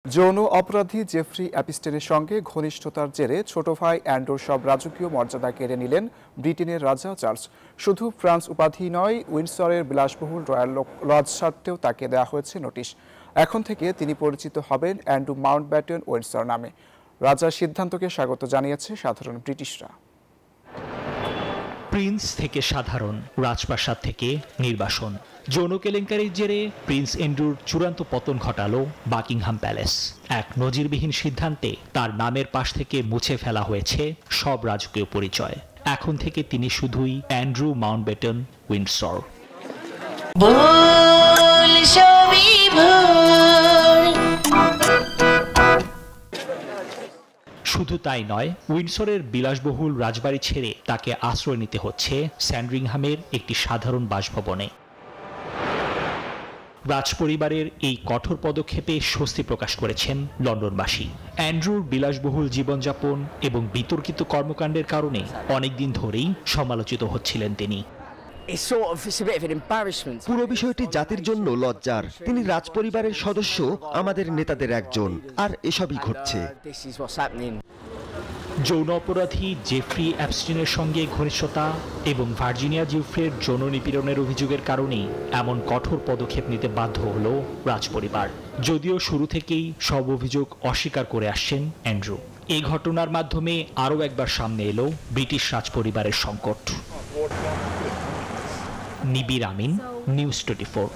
যৌন অপরাধী জেফ্রি অ্যাপিস্টেনের সঙ্গে ঘনিষ্ঠতার জেরে ছোট ভাই অ্যান্ড্রুর সব রাজকীয় মর্যাদা কেড়ে নিলেন ব্রিটেনের রাজা চার্লস। শুধু ফ্রান্স উপাধি নয়, উইন্ডসরের বিলাসবহুল রয়্যাল লজ ছাড়তেও তাকে দেওয়া হয়েছে নোটিশ। এখন থেকে তিনি পরিচিত হবেন অ্যান্ড্রু মাউন্টব্যাটেন উইন্ডসর নামে। রাজার সিদ্ধান্তকে স্বাগত জানিয়েছে সাধারণ ব্রিটিশরা। প্রিন্স থেকে সাধারণ, রাজপ্রাসাদ থেকে নির্বাসন, যৌন কেলেঙ্কারির জেরে প্রিন্স অ্যান্ড্রুর চূড়ান্ত পতন ঘটালো বাকিংহাম প্যালেস। এক নজিরবিহীন সিদ্ধান্তে তার নামের পাশ থেকে মুছে ফেলা হয়েছে সব রাজকীয় পরিচয়। এখন থেকে তিনি শুধুই অ্যান্ড্রু মাউন্টব্যাটেন উইন্ডসর। শুধু তাই নয়, উইন্ডসরের বিলাসবহুল রাজবাড়ি ছেড়ে তাকে আশ্রয় নিতে হচ্ছে স্যান্ডরিংহামের একটি সাধারণ বাসভবনে। রাজপরিবারের এই কঠোর পদক্ষেপে স্বস্তি প্রকাশ করেছেন লন্ডনবাসী। অ্যান্ড্রুর বিলাসবহুল জীবনযাপন এবং বিতর্কিত কর্মকাণ্ডের কারণে অনেকদিন ধরেই সমালোচিত হচ্ছিলেন তিনি। পুরো বিষয়টি জাতির জন্য লজ্জার। তিনি রাজপরিবারের সদস্য, আমাদের নেতাদের একজন, আর এসবই ঘটছে। যৌন অপরাধী জেফ্রি অ্যাপস্টিনের সঙ্গে ঘনিষ্ঠতা এবং ভার্জিনিয়া জিউফ্রের যৌন নিপীড়নের অভিযোগের কারণেই এমন কঠোর পদক্ষেপ নিতে বাধ্য হল রাজপরিবার। যদিও শুরু থেকেই সব অভিযোগ অস্বীকার করে আসছেন অ্যান্ড্রু। এই ঘটনার মাধ্যমে আরও একবার সামনে এলো ব্রিটিশ রাজপরিবারের সংকট। নিবির আমিন, নিউজ 24।